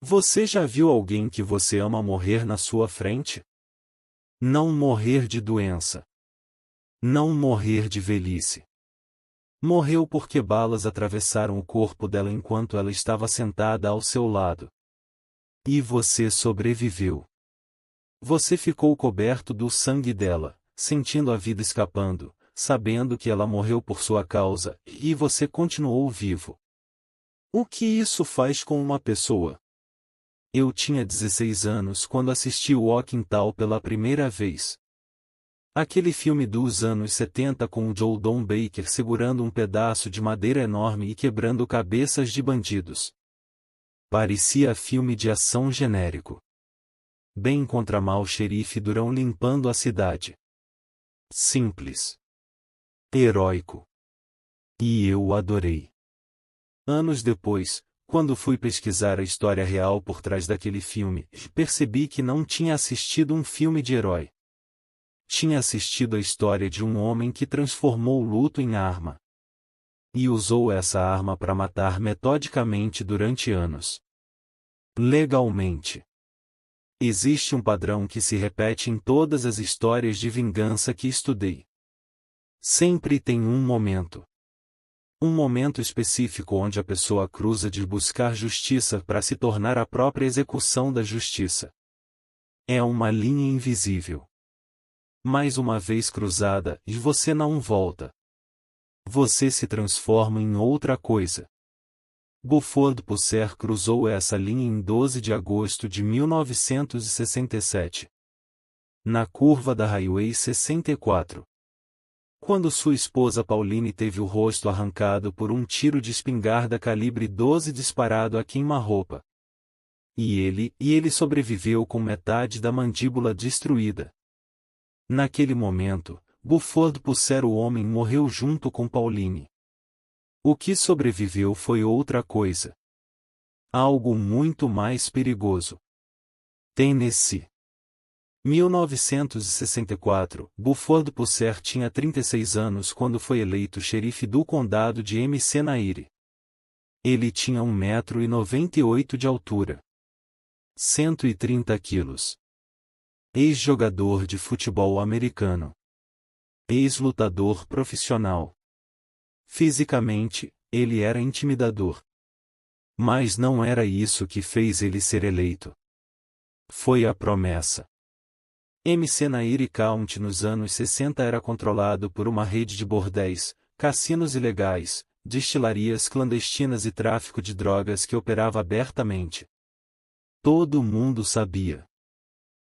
Você já viu alguém que você ama morrer na sua frente? Não morrer de doença. Não morrer de velhice. Morreu porque balas atravessaram o corpo dela enquanto ela estava sentada ao seu lado. E você sobreviveu. Você ficou coberto do sangue dela, sentindo a vida escapando, sabendo que ela morreu por sua causa, e você continuou vivo. O que isso faz com uma pessoa? Eu tinha 16 anos quando assisti Walking Tall pela primeira vez. Aquele filme dos anos 70 com o Joe Don Baker segurando um pedaço de madeira enorme e quebrando cabeças de bandidos. Parecia filme de ação genérico. Bem contra mal xerife durão limpando a cidade. Simples. Heróico. E eu o adorei. Anos depois, quando fui pesquisar a história real por trás daquele filme, percebi que não tinha assistido um filme de herói. Tinha assistido a história de um homem que transformou o luto em arma. E usou essa arma para matar metodicamente durante anos. Legalmente. Existe um padrão que se repete em todas as histórias de vingança que estudei. Sempre tem um momento. Um momento específico onde a pessoa cruza de buscar justiça para se tornar a própria execução da justiça. É uma linha invisível. Mais uma vez cruzada, e você não volta. Você se transforma em outra coisa. Buford Pusser cruzou essa linha em 12 de agosto de 1967. Na curva da Highway 64. Quando sua esposa Pauline teve o rosto arrancado por um tiro de espingarda calibre 12 disparado a queima-roupa. E ele sobreviveu com metade da mandíbula destruída. Naquele momento, Buford Pusser o homem morreu junto com Pauline. O que sobreviveu foi outra coisa. Algo muito mais perigoso. Tennessee. 1964, Buford Pusser tinha 36 anos quando foi eleito xerife do condado de McNair. Ele tinha 1,98 m de altura. 130 quilos. Ex-jogador de futebol americano. Ex-lutador profissional. Fisicamente, ele era intimidador. Mas não era isso que fez ele ser eleito. Foi a promessa. McNair County nos anos 60 era controlado por uma rede de bordéis, cassinos ilegais, destilarias clandestinas e tráfico de drogas que operava abertamente. Todo mundo sabia.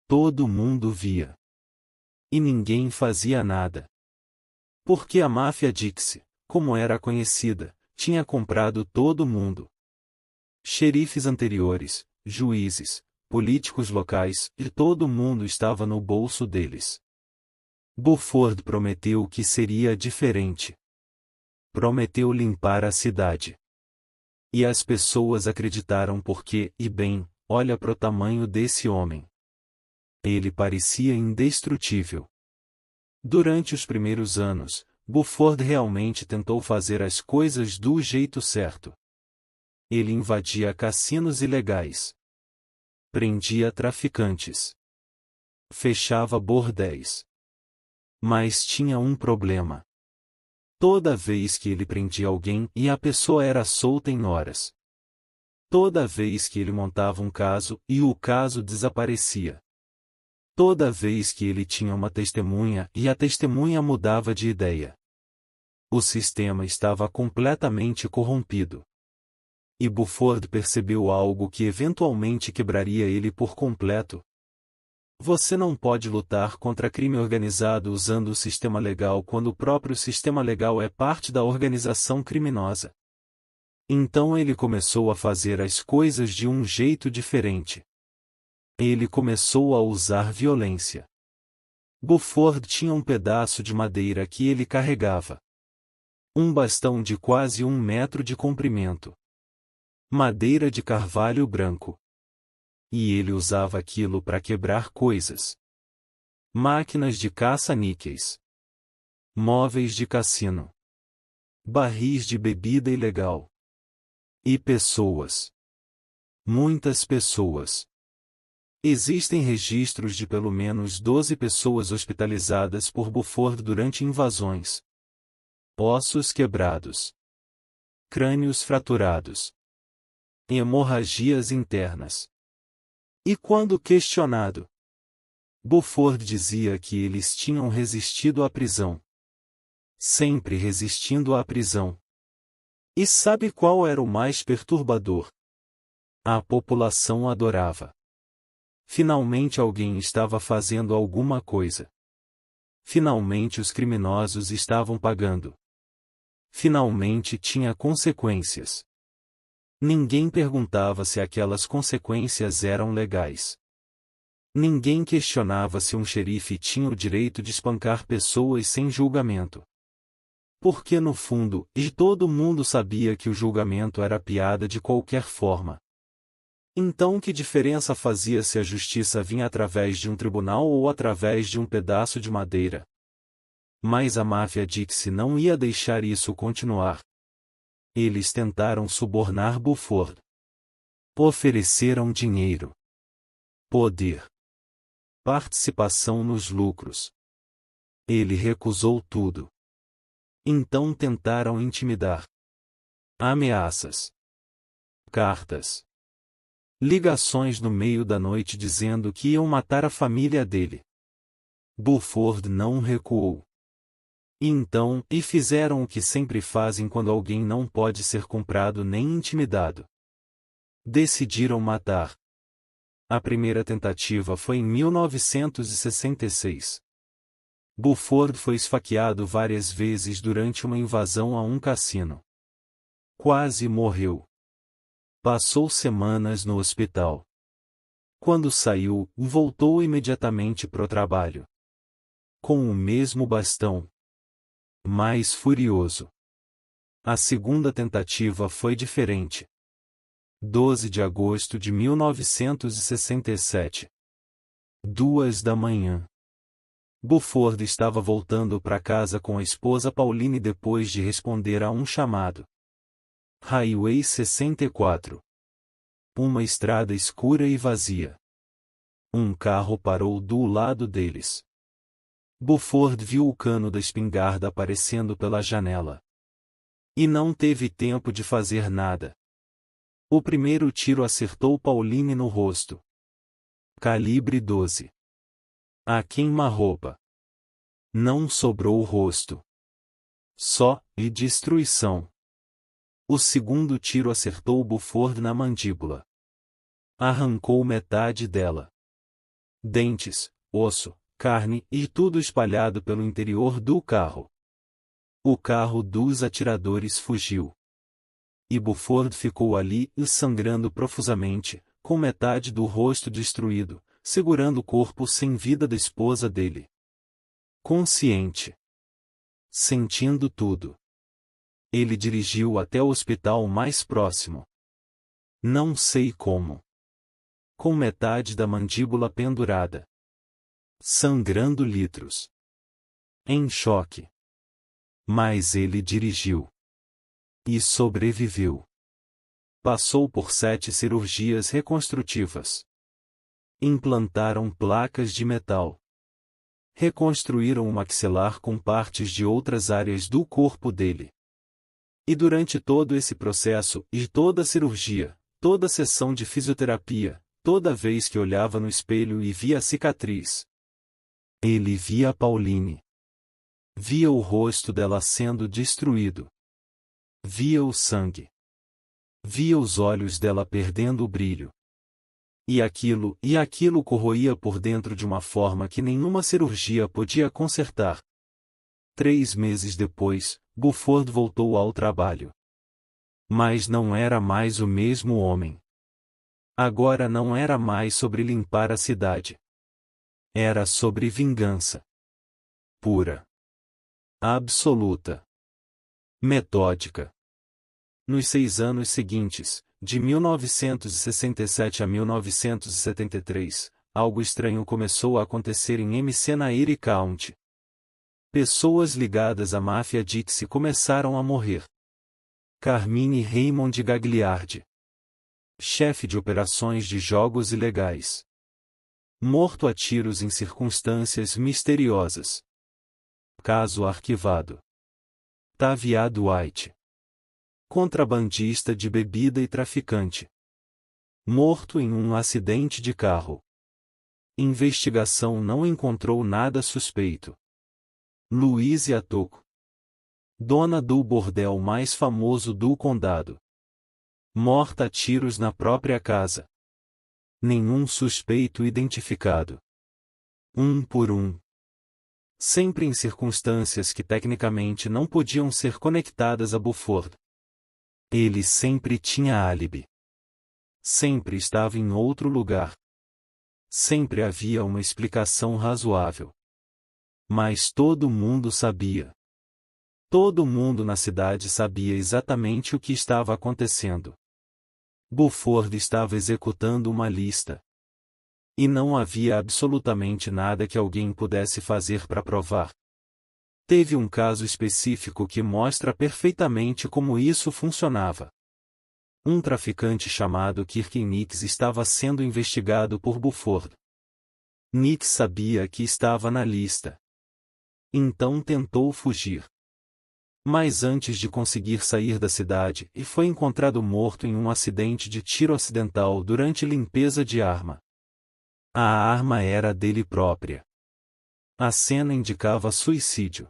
Todo mundo via. E ninguém fazia nada. Porque a máfia Dixie, como era conhecida, tinha comprado todo mundo. Xerifes anteriores, juízes, políticos locais, e todo mundo estava no bolso deles. Buford prometeu que seria diferente. Prometeu limpar a cidade. E as pessoas acreditaram porque, e bem, olha pro tamanho desse homem. Ele parecia indestrutível. Durante os primeiros anos, Buford realmente tentou fazer as coisas do jeito certo. Ele invadia cassinos ilegais. Prendia traficantes. Fechava bordéis. Mas tinha um problema. Toda vez que ele prendia alguém e a pessoa era solta em horas. Toda vez que ele montava um caso e o caso desaparecia. Toda vez que ele tinha uma testemunha e a testemunha mudava de ideia. O sistema estava completamente corrompido. E Buford percebeu algo que eventualmente quebraria ele por completo. Você não pode lutar contra crime organizado usando o sistema legal quando o próprio sistema legal é parte da organização criminosa. Então ele começou a fazer as coisas de um jeito diferente. Ele começou a usar violência. Buford tinha um pedaço de madeira que ele carregava. Um bastão de quase 1 metro de comprimento. Madeira de carvalho branco. E ele usava aquilo para quebrar coisas. Máquinas de caça-níqueis. Móveis de cassino. Barris de bebida ilegal. E pessoas. Muitas pessoas. Existem registros de pelo menos 12 pessoas hospitalizadas por Buford durante invasões. Ossos quebrados. Crânios fraturados. Hemorragias internas. E quando questionado, Buford dizia que eles tinham resistido à prisão. Sempre resistindo à prisão. E sabe qual era o mais perturbador? A população adorava. Finalmente alguém estava fazendo alguma coisa. Finalmente os criminosos estavam pagando. Finalmente tinha consequências. Ninguém perguntava se aquelas consequências eram legais. Ninguém questionava se um xerife tinha o direito de espancar pessoas sem julgamento. Porque no fundo, todo mundo sabia que o julgamento era piada de qualquer forma. Então que diferença fazia se a justiça vinha através de um tribunal ou através de um pedaço de madeira? Mas a máfia Dixie não ia deixar isso continuar. Eles tentaram subornar Buford. Ofereceram dinheiro, poder, participação nos lucros. Ele recusou tudo. Então tentaram intimidar. Ameaças. Cartas. Ligações no meio da noite dizendo que iam matar a família dele. Buford não recuou. E fizeram o que sempre fazem quando alguém não pode ser comprado nem intimidado. Decidiram matar. A primeira tentativa foi em 1966. Buford foi esfaqueado várias vezes durante uma invasão a um cassino. Quase morreu. Passou semanas no hospital. Quando saiu, voltou imediatamente pro trabalho. Com o mesmo bastão. Mais furioso. A segunda tentativa foi diferente. 12 de agosto de 1967. 2 da manhã. Buford estava voltando para casa com a esposa Pauline depois de responder a um chamado. Highway 64. Uma estrada escura e vazia. Um carro parou do lado deles. Buford viu o cano da espingarda aparecendo pela janela. E não teve tempo de fazer nada. O primeiro tiro acertou Pauline no rosto. Calibre 12. A queima-roupa. Não sobrou o rosto. Só, e destruição. O segundo tiro acertou Buford na mandíbula. Arrancou metade dela. Dentes, osso, carne e tudo espalhado pelo interior do carro. O carro dos atiradores fugiu. E Buford ficou ali, sangrando profusamente, com metade do rosto destruído, segurando o corpo sem vida da esposa dele. Consciente. Sentindo tudo. Ele dirigiu até o hospital mais próximo. Não sei como. Com metade da mandíbula pendurada. Sangrando litros. Em choque. Mas ele dirigiu. E sobreviveu. Passou por 7 cirurgias reconstrutivas. Implantaram placas de metal. Reconstruíram o maxilar com partes de outras áreas do corpo dele. E durante todo esse processo, e toda a cirurgia, toda a sessão de fisioterapia, toda vez que olhava no espelho e via a cicatriz, ele via a Pauline. Via o rosto dela sendo destruído. Via o sangue. Via os olhos dela perdendo o brilho. E aquilo corroía por dentro de uma forma que nenhuma cirurgia podia consertar. 3 meses depois, Buford voltou ao trabalho. Mas não era mais o mesmo homem. Agora não era mais sobre limpar a cidade. Era sobre vingança. Pura. Absoluta. Metódica. Nos 6 anos seguintes, de 1967 a 1973, algo estranho começou a acontecer em Erie County. Pessoas ligadas à máfia Dixie começaram a morrer. Carmine Raymond Gagliardi. chefe de operações de jogos ilegais. Morto a tiros em circunstâncias misteriosas. Caso arquivado. Taviad White. Contrabandista de bebida e traficante. Morto em um acidente de carro. Investigação não encontrou nada suspeito. Louise Atoko. Dona do bordel mais famoso do condado. Morta a tiros na própria casa. Nenhum suspeito identificado. Um por um. Sempre em circunstâncias que tecnicamente não podiam ser conectadas a Buford. Ele sempre tinha álibi. Sempre estava em outro lugar. Sempre havia uma explicação razoável. Mas todo mundo sabia. Todo mundo na cidade sabia exatamente o que estava acontecendo. Buford estava executando uma lista. E não havia absolutamente nada que alguém pudesse fazer para provar. Teve um caso específico que mostra perfeitamente como isso funcionava. Um traficante chamado Kirk Nix estava sendo investigado por Buford. Nix sabia que estava na lista. Então tentou fugir. Mas antes de conseguir sair da cidade, e foi encontrado morto em um acidente de tiro acidental durante limpeza de arma. A arma era dele própria. A cena indicava suicídio.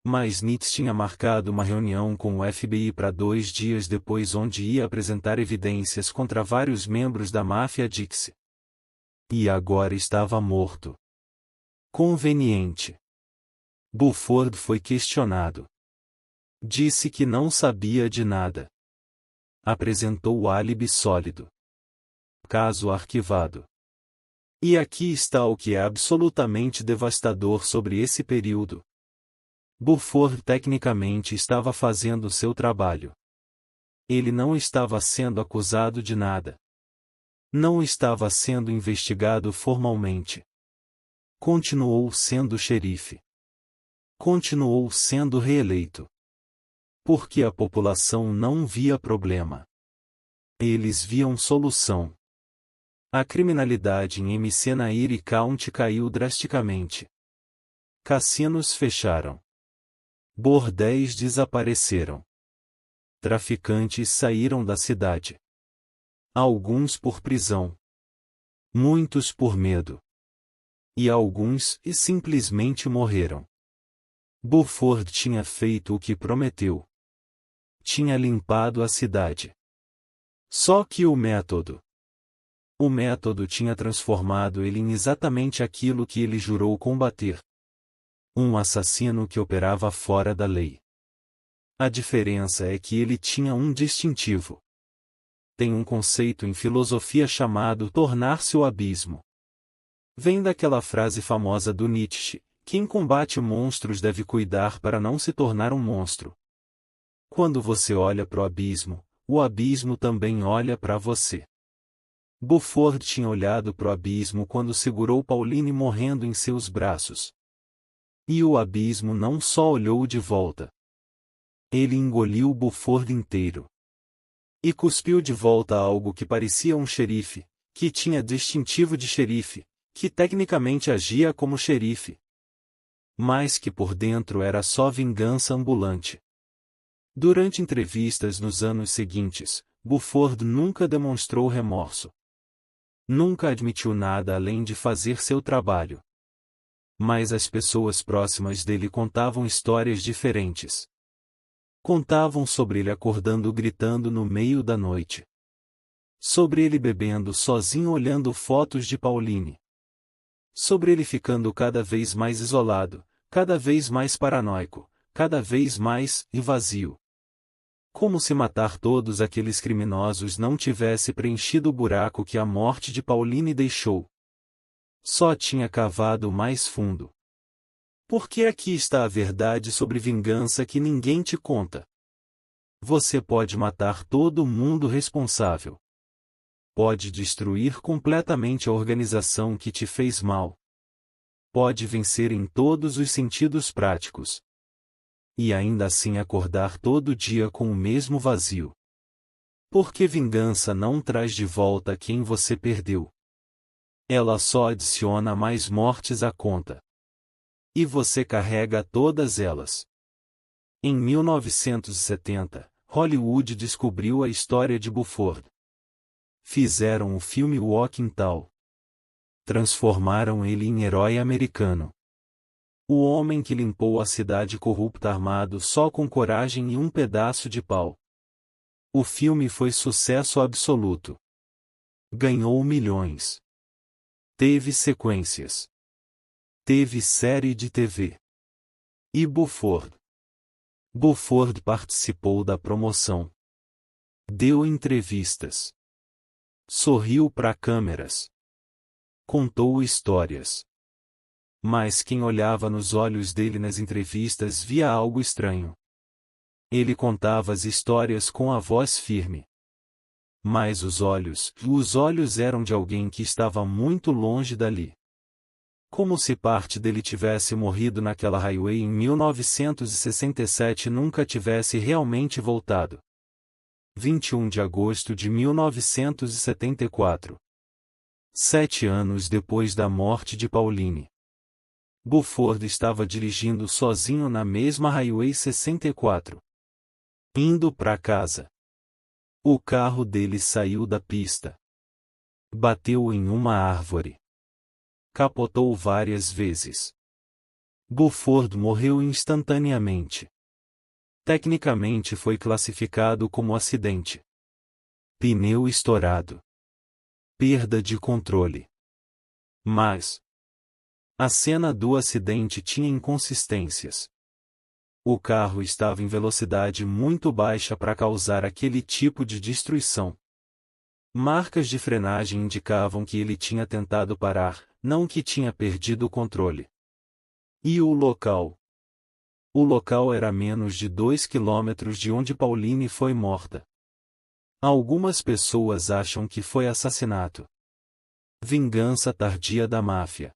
Mas Nix tinha marcado uma reunião com o FBI para 2 dias depois, onde ia apresentar evidências contra vários membros da máfia Dixie. E agora estava morto. Conveniente. Buford foi questionado. Disse que não sabia de nada. Apresentou o álibi sólido. Caso arquivado. E aqui está o que é absolutamente devastador sobre esse período. Buford tecnicamente estava fazendo seu trabalho. Ele não estava sendo acusado de nada. Não estava sendo investigado formalmente. Continuou sendo xerife. Continuou sendo reeleito. Porque a população não via problema. Eles viam solução. A criminalidade em Mcenairy County caiu drasticamente. Cassinos fecharam. Bordéis desapareceram. Traficantes saíram da cidade. Alguns por prisão. Muitos por medo. E alguns simplesmente morreram. Buford tinha feito o que prometeu. Tinha limpado a cidade. Só que o método tinha transformado ele em exatamente aquilo que ele jurou combater. Um assassino que operava fora da lei. A diferença é que ele tinha um distintivo. Tem um conceito em filosofia chamado tornar-se o abismo. Vem daquela frase famosa do Nietzsche: quem combate monstros deve cuidar para não se tornar um monstro. Quando você olha para o abismo também olha para você. Buford tinha olhado para o abismo quando segurou Pauline morrendo em seus braços. E o abismo não só olhou de volta. Ele engoliu Buford inteiro. E cuspiu de volta algo que parecia um xerife, que tinha distintivo de xerife, que tecnicamente agia como xerife. Mas que por dentro era só vingança ambulante. Durante entrevistas nos anos seguintes, Buford nunca demonstrou remorso. Nunca admitiu nada além de fazer seu trabalho. Mas as pessoas próximas dele contavam histórias diferentes. Contavam sobre ele acordando gritando no meio da noite. Sobre ele bebendo sozinho olhando fotos de Pauline. Sobre ele ficando cada vez mais isolado, cada vez mais paranoico, cada vez mais vazio. Como se matar todos aqueles criminosos não tivesse preenchido o buraco que a morte de Pauline deixou. Só tinha cavado mais fundo. Porque aqui está a verdade sobre vingança que ninguém te conta. Você pode matar todo mundo responsável. Pode destruir completamente a organização que te fez mal. Pode vencer em todos os sentidos práticos. E ainda assim acordar todo dia com o mesmo vazio. Porque vingança não traz de volta quem você perdeu. Ela só adiciona mais mortes à conta. E você carrega todas elas. Em 1970, Hollywood descobriu a história de Buford. Fizeram o filme Walking Tall. Transformaram ele em herói americano. O homem que limpou a cidade corrupta armado só com coragem e um pedaço de pau. O filme foi sucesso absoluto. Ganhou milhões. Teve sequências. Teve série de TV. E Buford participou da promoção. Deu entrevistas. Sorriu para câmeras. Contou histórias. Mas quem olhava nos olhos dele nas entrevistas via algo estranho. Ele contava as histórias com a voz firme. Mas os olhos eram de alguém que estava muito longe dali. Como se parte dele tivesse morrido naquela highway em 1967 e nunca tivesse realmente voltado. 21 de agosto de 1974. 7 anos depois da morte de Pauline. Buford estava dirigindo sozinho na mesma Highway 64. Indo para casa. O carro dele saiu da pista. Bateu em uma árvore. Capotou várias vezes. Buford morreu instantaneamente. Tecnicamente foi classificado como acidente. Pneu estourado. Perda de controle. Mas a cena do acidente tinha inconsistências. O carro estava em velocidade muito baixa para causar aquele tipo de destruição. Marcas de frenagem indicavam que ele tinha tentado parar, não que tinha perdido o controle. E o local? O local era a menos de 2 quilômetros de onde Pauline foi morta. Algumas pessoas acham que foi assassinato. Vingança tardia da máfia.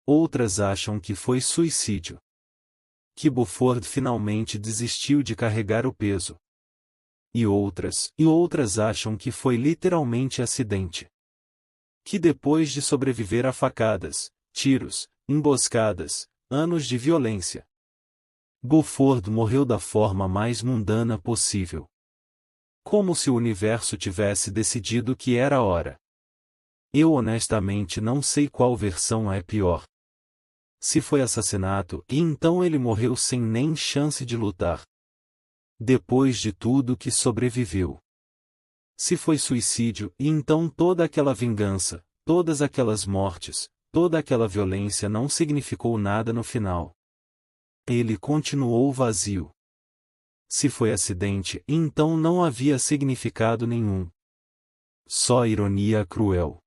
Outras acham que foi suicídio. Que Buford finalmente desistiu de carregar o peso. E outras acham que foi literalmente acidente. Que depois de sobreviver a facadas, tiros, emboscadas, anos de violência, Buford morreu da forma mais mundana possível. Como se o universo tivesse decidido que era a hora. Eu honestamente não sei qual versão é pior. Se foi assassinato, e então ele morreu sem nem chance de lutar. Depois de tudo que sobreviveu. Se foi suicídio, e então toda aquela vingança, todas aquelas mortes, toda aquela violência não significou nada no final. Ele continuou vazio. Se foi acidente, então não havia significado nenhum. Só ironia cruel.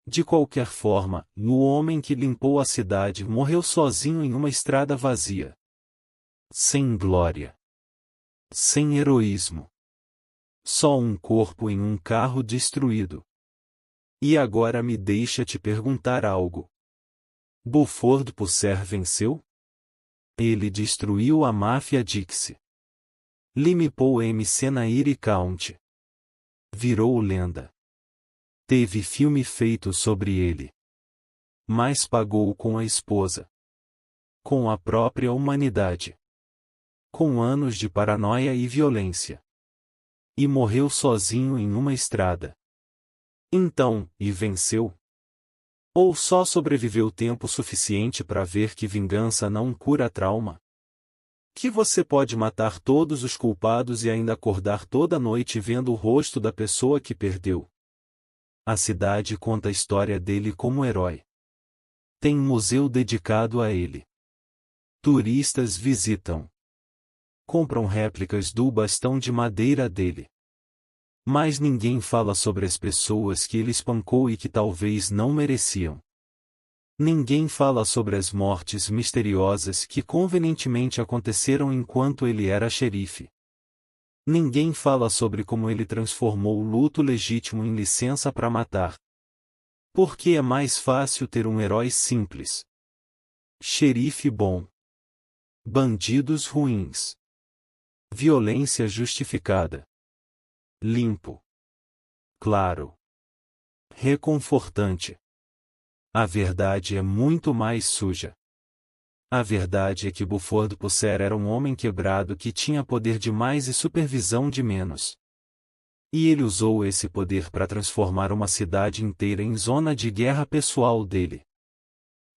De qualquer forma, o homem que limpou a cidade morreu sozinho em uma estrada vazia. Sem glória. Sem heroísmo. Só um corpo em um carro destruído. E agora me deixa te perguntar algo. Buford venceu? Ele destruiu a máfia Dixie. Limpou MC Nairi County. Virou lenda. Teve filme feito sobre ele. Mas pagou com a esposa. Com a própria humanidade. Com anos de paranoia e violência. E morreu sozinho em uma estrada. Então, e venceu? Ou só sobreviveu tempo suficiente para ver que vingança não cura trauma? Que você pode matar todos os culpados e ainda acordar toda noite vendo o rosto da pessoa que perdeu. A cidade conta a história dele como herói. Tem um museu dedicado a ele. Turistas visitam. Compram réplicas do bastão de madeira dele. Mas ninguém fala sobre as pessoas que ele espancou e que talvez não mereciam. Ninguém fala sobre as mortes misteriosas que convenientemente aconteceram enquanto ele era xerife. Ninguém fala sobre como ele transformou o luto legítimo em licença para matar. Porque é mais fácil ter um herói simples. Xerife bom. Bandidos ruins. Violência justificada. limpo, claro, reconfortante. A verdade é muito mais suja. A verdade é que Buford Pusser era um homem quebrado que tinha poder demais e supervisão de menos. E ele usou esse poder para transformar uma cidade inteira em zona de guerra pessoal dele.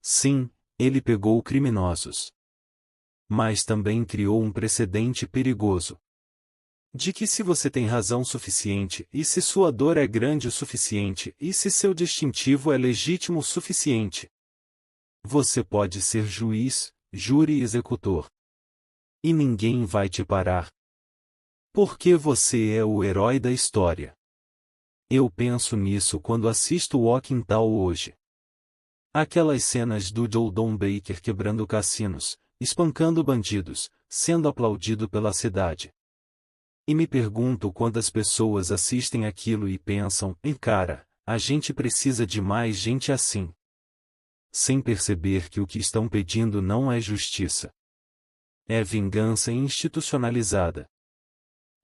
Sim, ele pegou criminosos. Mas também criou um precedente perigoso. De que se você tem razão suficiente, e se sua dor é grande o suficiente, e se seu distintivo é legítimo o suficiente, você pode ser juiz, júri e executor. E ninguém vai te parar. Porque você é o herói da história. Eu penso nisso quando assisto Walking Tall hoje. Aquelas cenas do Joe Don Baker quebrando cassinos, espancando bandidos, sendo aplaudido pela cidade. E me pergunto quantas pessoas assistem aquilo e pensam, cara, a gente precisa de mais gente assim. Sem perceber que o que estão pedindo não é justiça. É vingança institucionalizada.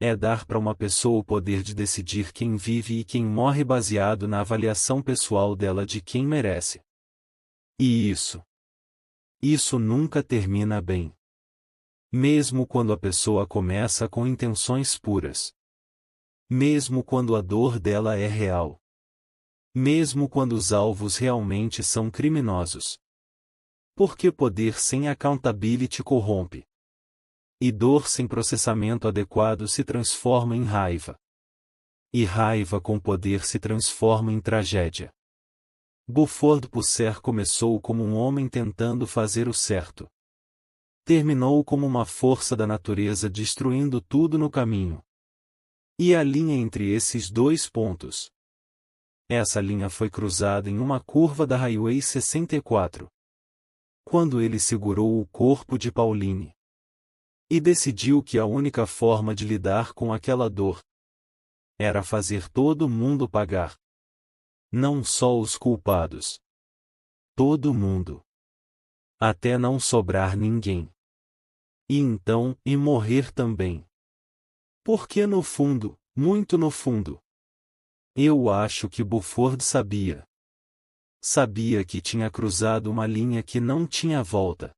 É dar para uma pessoa o poder de decidir quem vive e quem morre baseado na avaliação pessoal dela de quem merece. E isso nunca termina bem. Mesmo quando a pessoa começa com intenções puras. Mesmo quando a dor dela é real. Mesmo quando os alvos realmente são criminosos. Porque poder sem accountability corrompe. E dor sem processamento adequado se transforma em raiva. E raiva com poder se transforma em tragédia. Buford Pusser começou como um homem tentando fazer o certo. Terminou como uma força da natureza destruindo tudo no caminho. E a linha entre esses dois pontos? Essa linha foi cruzada em uma curva da Highway 64. Quando ele segurou o corpo de Pauline. E decidiu que a única forma de lidar com aquela dor era fazer todo mundo pagar. Não só os culpados. Todo mundo. Até não sobrar ninguém. E então, e morrer também. Porque no fundo, muito no fundo, eu acho que Buford sabia. Sabia que tinha cruzado uma linha que não tinha volta.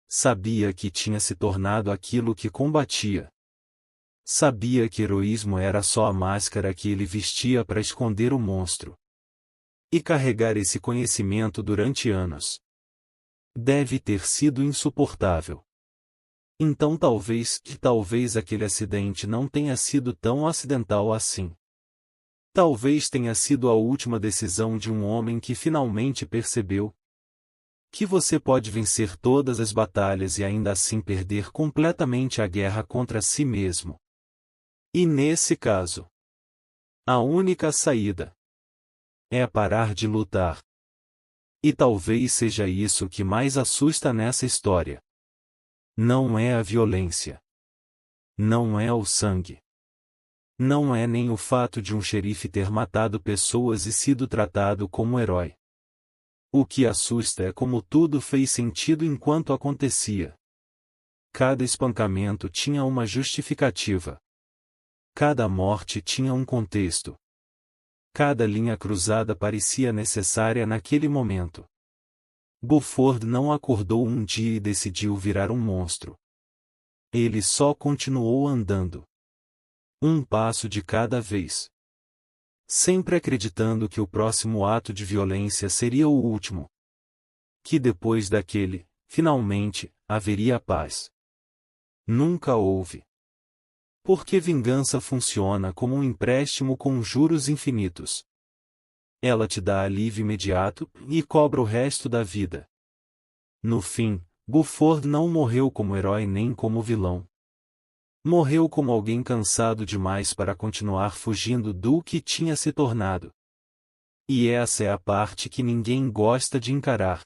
Sabia que tinha se tornado aquilo que combatia. Sabia que heroísmo era só a máscara que ele vestia para esconder o monstro. E carregar esse conhecimento durante anos deve ter sido insuportável. Então talvez aquele acidente não tenha sido tão acidental assim. Talvez tenha sido a última decisão de um homem que finalmente percebeu que você pode vencer todas as batalhas e ainda assim perder completamente a guerra contra si mesmo. E nesse caso, a única saída é parar de lutar. E talvez seja isso que mais assusta nessa história. Não é a violência. Não é o sangue. Não é nem o fato de um xerife ter matado pessoas e sido tratado como herói. O que assusta é como tudo fez sentido enquanto acontecia. Cada espancamento tinha uma justificativa. Cada morte tinha um contexto. Cada linha cruzada parecia necessária naquele momento. Buford não acordou um dia e decidiu virar um monstro. Ele só continuou andando. Um passo de cada vez. Sempre acreditando que o próximo ato de violência seria o último. Que depois daquele, finalmente, haveria paz. Nunca houve. Porque vingança funciona como um empréstimo com juros infinitos. Ela te dá alívio imediato e cobra o resto da vida. No fim, Buford não morreu como herói nem como vilão. Morreu como alguém cansado demais para continuar fugindo do que tinha se tornado. E essa é a parte que ninguém gosta de encarar.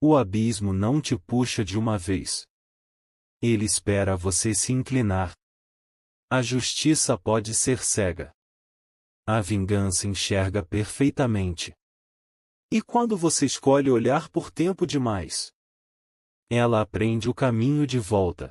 O abismo não te puxa de uma vez. Ele espera você se inclinar. A justiça pode ser cega. A vingança enxerga perfeitamente. E quando você escolhe olhar por tempo demais, ela aprende o caminho de volta.